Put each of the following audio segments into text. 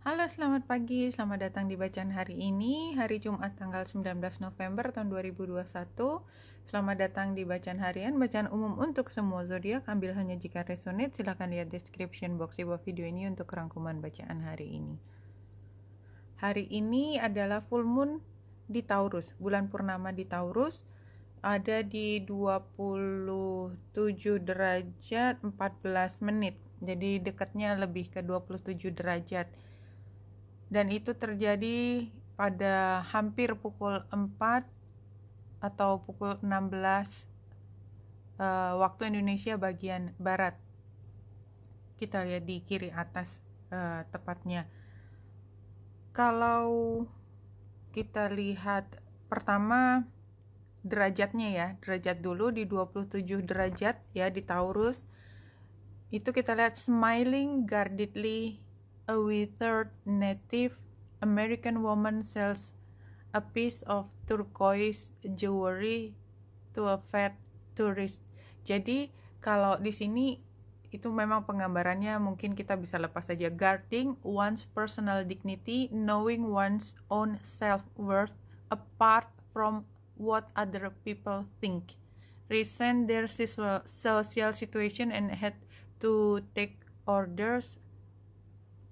Halo, selamat pagi. Selamat datang di bacaan hari ini, hari Jumat tanggal 19 November tahun 2021. Selamat datang di bacaan harian, bacaan umum untuk semua zodiak. Ambil hanya jika resonate. Silakan lihat description box di bawah video ini untuk rangkuman bacaan hari ini. Hari ini adalah full moon di Taurus. Bulan purnama di Taurus ada di 27 derajat 14 menit. Jadi dekatnya lebih ke 27 derajat. Dan itu terjadi pada hampir pukul 4 atau pukul 16 waktu Indonesia bagian barat. Kita lihat di kiri atas tepatnya. Kalau kita lihat pertama derajatnya ya, derajat dulu di 27 derajat ya di Taurus. Itu kita lihat smiling guardedly. A withered Native American woman sells a piece of turquoise jewelry to a fat tourist. Jadi kalau di sini itu memang penggambarannya mungkin kita bisa lepas saja. Guarding one's personal dignity, knowing one's own self-worth apart from what other people think. Resent their social situation and had to take orders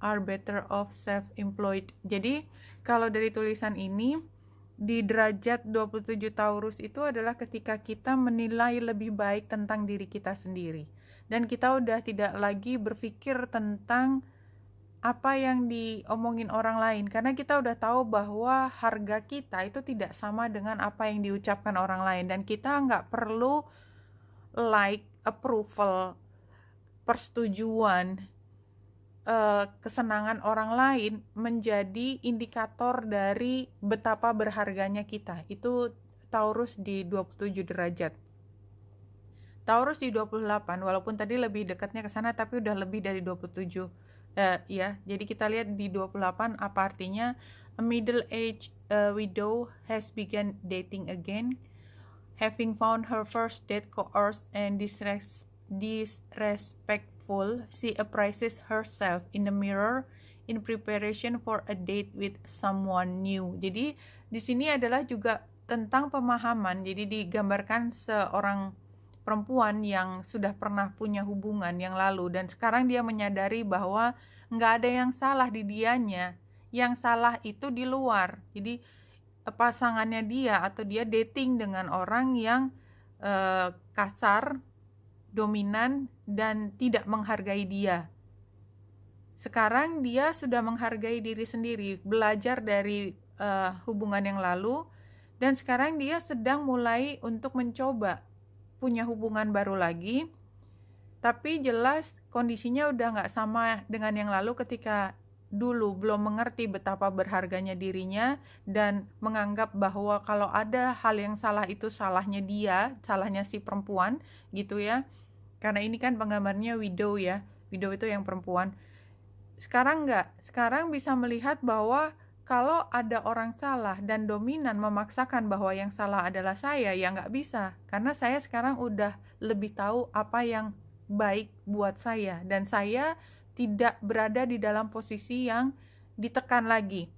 are better off self-employed. Jadi kalau dari tulisan ini di derajat 27 Taurus itu adalah ketika kita menilai lebih baik tentang diri kita sendiri. Dan kita udah tidak lagi berpikir tentang apa yang diomongin orang lain. Karena kita udah tahu bahwa harga kita itu tidak sama dengan apa yang diucapkan orang lain. Dan kita nggak perlu like, approval, persetujuan, kesenangan orang lain menjadi indikator dari betapa berharganya kita. Itu Taurus di 27 derajat. Taurus di 28, walaupun tadi lebih dekatnya ke sana tapi udah lebih dari 27 ya. Jadi kita lihat di 28 apa artinya. A middle-aged widow has begun dating again, having found her first date coerced and disrespectful. She appraises herself in the mirror in preparation for a date with someone new. Jadi di sini adalah juga tentang pemahaman. Jadi digambarkan seorang perempuan yang sudah pernah punya hubungan yang lalu dan sekarang dia menyadari bahwa nggak ada yang salah di dianya, yang salah itu di luar. Jadi pasangannya dia atau dia dating dengan orang yang kasar, dominan, dan tidak menghargai dia. Sekarang dia sudah menghargai diri sendiri, belajar dari hubungan yang lalu, dan sekarang dia sedang mulai untuk mencoba punya hubungan baru lagi. Tapi jelas kondisinya udah gak sama dengan yang lalu ketika dulu belum mengerti betapa berharganya dirinya dan menganggap bahwa kalau ada hal yang salah itu salahnya dia, salahnya si perempuan gitu ya. Karena ini kan penggambarnya widow ya, widow itu yang perempuan. Sekarang enggak, sekarang bisa melihat bahwa kalau ada orang salah dan dominan memaksakan bahwa yang salah adalah saya, ya enggak bisa. Karena saya sekarang udah lebih tahu apa yang baik buat saya. Dan saya tidak berada di dalam posisi yang ditekan lagi.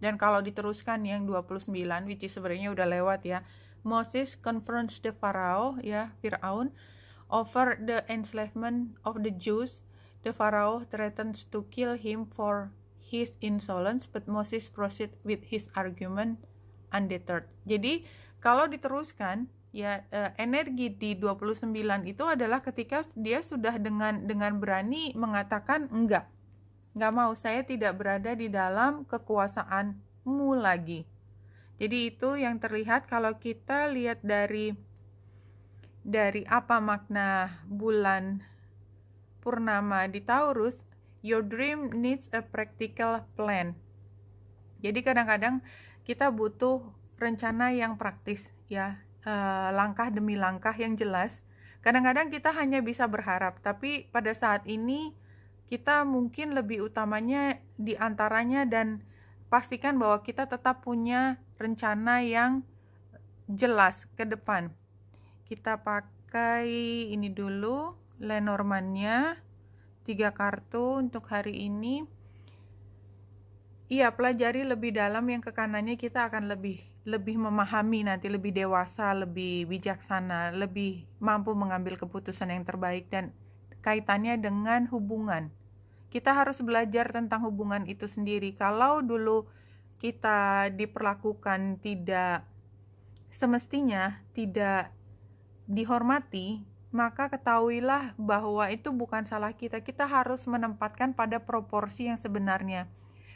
Dan kalau diteruskan yang 29, which is sebenarnya udah lewat ya. Moses confronts the Pharaoh, ya, Fir'aun, over the enslavement of the Jews. The Pharaoh threatens to kill him for his insolence, but Moses proceed with his argument undeterred. Jadi kalau diteruskan ya, energi di 29 itu adalah ketika dia sudah dengan berani mengatakan enggak mau, saya tidak berada di dalam kekuasaanmu lagi. Jadi itu yang terlihat kalau kita lihat dari apa makna bulan purnama di Taurus. Your dream needs a practical plan. Jadi kadang-kadang kita butuh rencana yang praktis ya, langkah demi langkah yang jelas. Kadang-kadang kita hanya bisa berharap, tapi pada saat ini kita mungkin lebih utamanya di antaranya dan pastikan bahwa kita tetap punya rencana yang jelas ke depan. Kita pakai ini dulu, Lenormand-nya, 3 kartu untuk hari ini. Iya, pelajari lebih dalam yang ke kanannya, kita akan lebih memahami nanti, lebih dewasa, lebih bijaksana, lebih mampu mengambil keputusan yang terbaik. Dan kaitannya dengan hubungan, kita harus belajar tentang hubungan itu sendiri. Kalau dulu kita diperlakukan tidak semestinya, tidak dihormati, maka ketahuilah bahwa itu bukan salah kita. Kita harus menempatkan pada proporsi yang sebenarnya.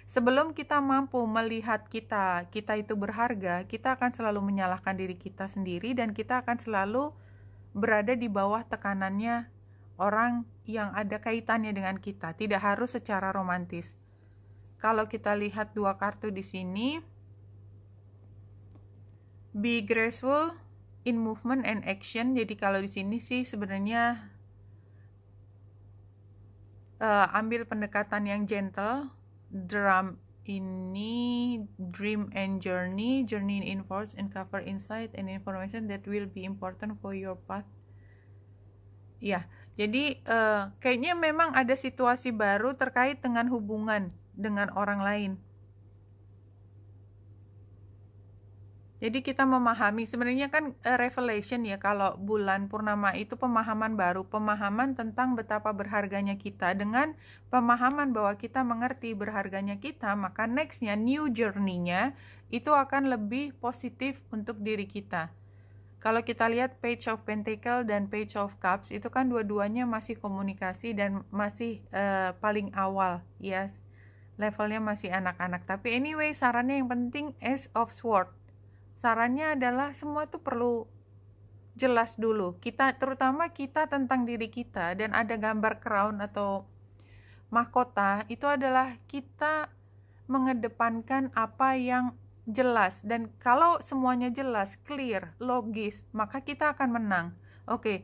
Sebelum kita mampu melihat kita itu berharga, kita akan selalu menyalahkan diri kita sendiri, dan kita akan selalu berada di bawah tekanannya orang yang ada kaitannya dengan kita. Tidak harus secara romantis. Kalau kita lihat dua kartu di sini, be graceful in movement and action. Jadi kalau di sini sih sebenarnya ambil pendekatan yang gentle. Drum ini dream and journey in force and cover insight and information that will be important for your path. Ya, jadi kayaknya memang ada situasi baru terkait dengan hubungan dengan orang lain. Jadi kita memahami, sebenarnya kan revelation ya, kalau bulan purnama itu pemahaman baru, pemahaman tentang betapa berharganya kita. Dengan pemahaman bahwa kita mengerti berharganya kita, maka nextnya, new journey-nya itu akan lebih positif untuk diri kita. Kalau kita lihat Page of Pentacle dan Page of Cups, itu kan dua-duanya masih komunikasi dan masih paling awal, yes, levelnya masih anak-anak. Tapi anyway, sarannya yang penting Ace of Swords. Sarannya adalah semua itu perlu jelas dulu. Kita, terutama kita, tentang diri kita. Dan ada gambar crown atau mahkota, itu adalah kita mengedepankan apa yang jelas. Dan kalau semuanya jelas, clear, logis, maka kita akan menang. Oke,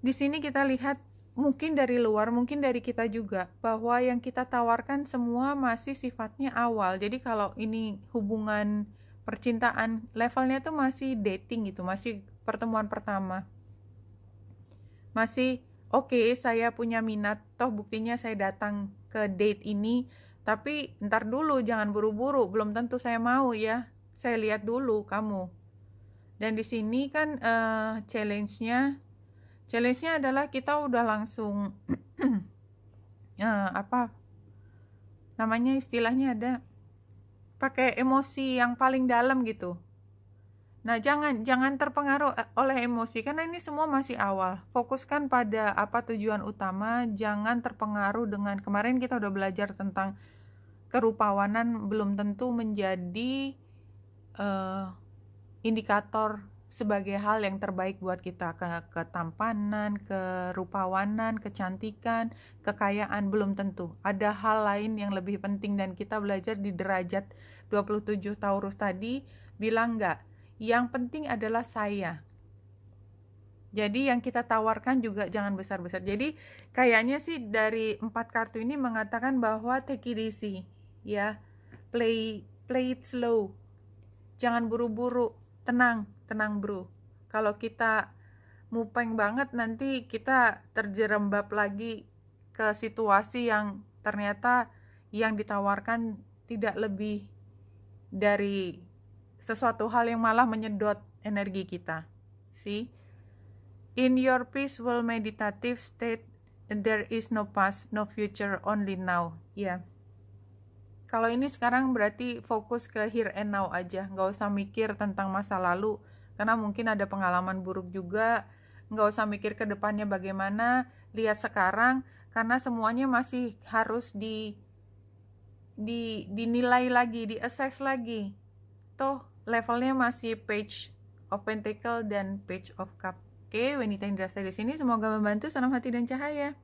di sini kita lihat mungkin dari luar, mungkin dari kita juga, bahwa yang kita tawarkan semua masih sifatnya awal. Jadi kalau ini hubungan percintaan, levelnya tuh masih dating gitu, masih pertemuan pertama, masih oke, saya punya minat, toh buktinya saya datang ke date ini, tapi ntar dulu, jangan buru-buru, belum tentu saya mau ya, saya lihat dulu kamu. Dan di sini kan challenge-nya adalah kita udah langsung apa namanya, istilahnya ada pakai emosi yang paling dalam gitu. Nah, jangan terpengaruh oleh emosi, karena ini semua masih awal. Fokuskan pada apa tujuan utama, jangan terpengaruh dengan, kemarin kita udah belajar tentang kerupawanan belum tentu menjadi indikator sebagai hal yang terbaik buat kita. Ketampanan, kerupawanan, kecantikan, kekayaan belum tentu. Ada hal lain yang lebih penting, dan kita belajar di derajat 27 Taurus tadi bilang enggak. Yang penting adalah saya. Jadi yang kita tawarkan juga jangan besar-besar. Jadi kayaknya sih dari 4 kartu ini mengatakan bahwa take it easy, ya. Play it slow. Jangan buru-buru, tenang bro. Kalau kita mupeng banget, nanti kita terjerembab lagi ke situasi yang ternyata yang ditawarkan tidak lebih dari sesuatu hal yang malah menyedot energi kita. See? In your peaceful meditative state, there is no past, no future, only now. Ya. Kalau ini sekarang berarti fokus ke here and now aja, nggak usah mikir tentang masa lalu, karena mungkin ada pengalaman buruk juga. Nggak usah mikir ke depannya bagaimana, lihat sekarang, karena semuanya masih harus dinilai lagi, di-assess lagi. Toh levelnya masih Page of Pentacle dan Page of Cup. Oke, wanita yang dirasa di sini semoga membantu. Salam hati dan cahaya.